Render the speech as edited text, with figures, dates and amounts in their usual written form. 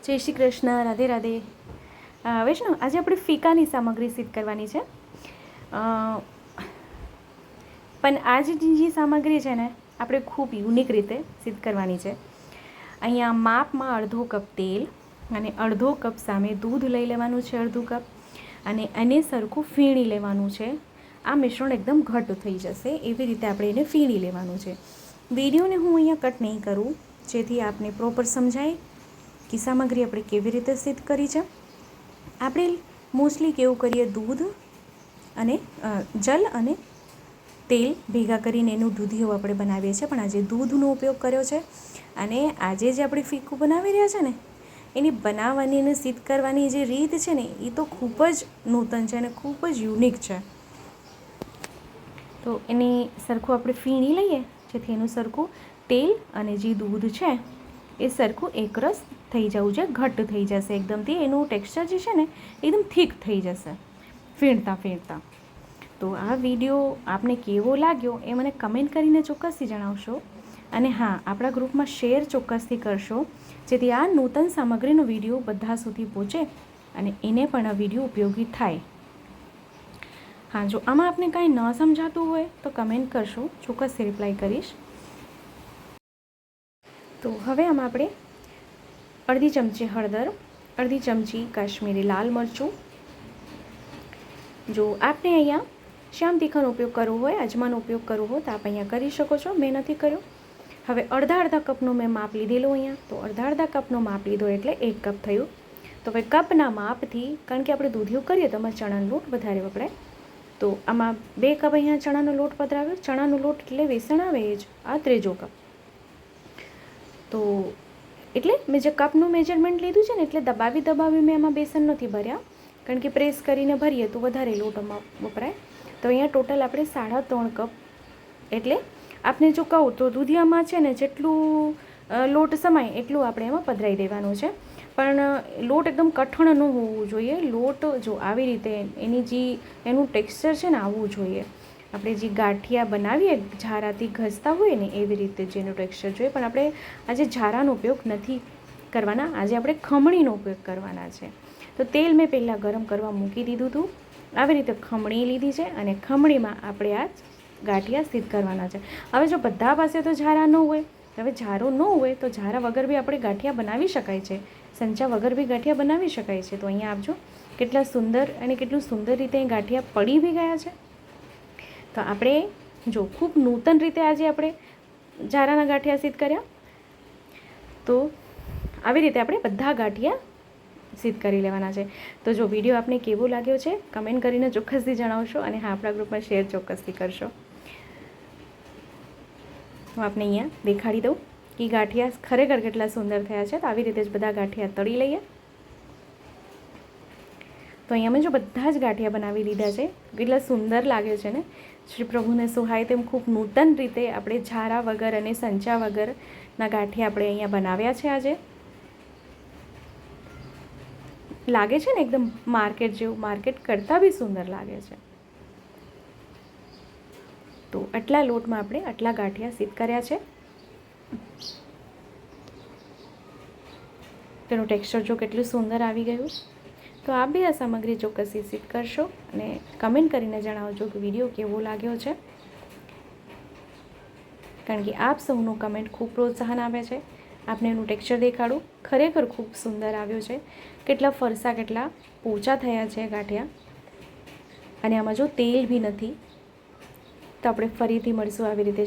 જય શ્રી કૃષ્ણ, રાધે રાધે. વૈષ્ણવ, આજે આપણે ફીકાની સામગ્રી સિદ્ધ કરવાની છે. પણ આ જે સામગ્રી છે ને, આપણે ખૂબ યુનિક રીતે સિદ્ધ કરવાની છે. અહીંયા માપમાં અડધો કપ તેલ અને અડધો કપ સામે દૂધ લઈ લેવાનું છે, અડધું કપ, અને એને સરખું ફીણી લેવાનું છે. આ મિશ્રણ એકદમ ઘટ્ટ થઈ જશે એવી રીતે આપણે એને ફીણી લેવાનું છે. વિડીયોને હું અહીંયા કટ નહીં કરું, જેથી આપને પ્રોપર સમજાય કે સામગ્રી આપણે કેવી રીતે સિદ્ધ કરી છે. આપણે મોસ્ટલી કેવું કરીએ, દૂધ અને જલ અને તેલ ભેગા કરીને એનું દૂધિયું આપણે બનાવીએ છીએ, પણ આજે દૂધનો ઉપયોગ કર્યો છે. અને આજે જે આપણે ફીકું બનાવી રહ્યા છે ને, એની બનાવવાની અને સિદ્ધ કરવાની જે રીત છે ને, એ તો ખૂબ જ નૂતન છે અને ખૂબ જ યુનિક છે. તો એની સરખું આપણે ફીણી લઈએ, જેથી એનું સરખું તેલ અને જે દૂધ છે એ સરખું એકરસ થઈ જવું છે, ઘટ્ટ થઈ જશે એકદમથી. એનું ટેક્સચર જે છે ને, એકદમ થીક થઈ જશે ફીણતા ફીણતા. તો આ વિડીયો આપને કેવો લાગ્યો એ મને કમેન્ટ કરીને ચોક્કસથી જણાવશો. અને હા, આપણા ગ્રુપમાં શેર ચોક્કસથી કરશો, જેથી આ નૂતન સામગ્રીનો વિડીયો બધા સુધી પહોંચે અને એને પણ આ વિડીયો ઉપયોગી થાય. હા, જો આમાં આપને કાંઈ ન સમજાતું હોય તો કમેન્ટ કરશો, ચોક્કસથી રિપ્લાય કરીશ. તો હવે આમાં આપણે અડધી ચમચી હળદર, અડધી ચમચી કાશ્મીરી લાલ મરચું. જો આપને અહીંયા શ્યામ તીખાનો ઉપયોગ કરવો હોય, અજમાનો ઉપયોગ કરવો હોય તો આપ અહીંયા કરી શકો છો. મેં નથી કર્યો. હવે અડધા કપનું મેં માપ લીધેલું અહીંયા. તો અડધા કપનો માપ લીધો એટલે 1 કપ થયું. તો હવે કપના માપથી, કારણ કે આપણે દૂધિયું કરીએ તો એમાં ચણાનો લોટ વધારે વપરાય, તો આમાં 2 કપ અહીંયા ચણાનો લોટ પધરાવ્યો. ચણાનો લોટ એટલે બેસણ આવે એ જ, આ 3જો કપ. તો એટલે મેં જે કપનું મેજરમેન્ટ લીધું છે ને, એટલે દબાવી મેં એમાં બેસન નથી ભર્યા, કારણ કે પ્રેસ કરીને ભરીએ તો વધારે લોટમાં વપરાય. તો અહીંયા ટોટલ આપણે 3.5 કપ, એટલે આપણે જો કહું તો દૂધિયામાં છે ને જેટલું લોટ સમાય એટલું આપણે એમાં પધરાવી દેવાનું છે. પણ લોટ એકદમ કઠણ ન હોવું જોઈએ. લોટ જો આવી રીતે એનું ટેક્સચર છે ને આવવું જોઈએ. આપણે જે ગાંઠિયા બનાવીએ ઝારાથી ઘસતા હોય ને, એવી રીતે જેનું ટેક્સચર જોઈએ. પણ આપણે આજે ઝારાનો ઉપયોગ નથી કરવાના, આજે આપણે ખમણીનો ઉપયોગ કરવાના છે. તો તેલ મેં પહેલાં ગરમ કરવા મૂકી દીધું હતું. આવી રીતે ખમણી લીધી છે અને ખમણીમાં આપણે આ ગાંઠિયા સિદ્ધ કરવાના છે. હવે જો બધા પાસે તો ઝારા ન હોય, હવે ઝારો ન હોય તો ઝારા વગર બી આપણે ગાંઠિયા બનાવી શકાય છે, સંચા વગર બી ગાંઠિયા બનાવી શકાય છે. તો અહીંયા આપજો કેટલા સુંદર અને કેટલું સુંદર રીતે ગાંઠિયા પડી બી ગયા છે. તો આપણે જો ખૂબ નૂતન રીતે આજે આપણે ઝારાના ગાંઠિયા સિદ્ધ કર્યા. તો આવી રીતે આપણે બધા ગાંઠિયા સિદ્ધ કરી લેવાના છે. તો જો વિડીયો આપને કેવો લાગ્યો છે કમેન્ટ કરીને ચોક્કસથી જણાવશો. અને હા, આપણા ગ્રુપમાં શેર ચોક્કસથી કરશો. હું આપને અહીંયા દેખાડી દઉં કે ગાંઠિયા ખરેખર કેટલા સુંદર થયા છે. તો આવી રીતે જ બધા ગાંઠિયા તળી લઈએ. તો અહીંયા મેં જો બધા જ ગાંઠિયા બનાવી લીધા છે. કેટલા સુંદર લાગે છે ને, શ્રી પ્રભુને સુહાય તેમ ખૂબ નૂતન રીતે આપણે ઝારા વગર અને સંચા વગરના ગાંઠિયા આપણે અહીંયા બનાવ્યા છે આજે. લાગે છે ને એકદમ માર્કેટ જેવું, માર્કેટ કરતાં બી સુંદર લાગે છે. તો આટલા લોટમાં આપણે આટલા ગાંઠિયા સિદ્ધ કર્યા છે. તેનું ટેક્સચર જો કેટલું સુંદર આવી ગયું. તો આપ બી આ સામગ્રી ચોક્કસથી સિદ્ધ કરશો અને કમેન્ટ કરીને જણાવજો કે વિડીયો કેવો લાગ્યો છે, કારણ કે આપ સૌનું કમેન્ટ ખૂબ પ્રોત્સાહન આપે છે. આપને એનું ટેક્સચર દેખાડું, ખરેખર ખૂબ સુંદર આવ્યું છે. કેટલા ફરસા, કેટલા પોચા થયા છે ગાંઠિયા. અને આમાં જો તેલ બી નથી. તો આપણે ફરીથી મળશું આવી રીતે.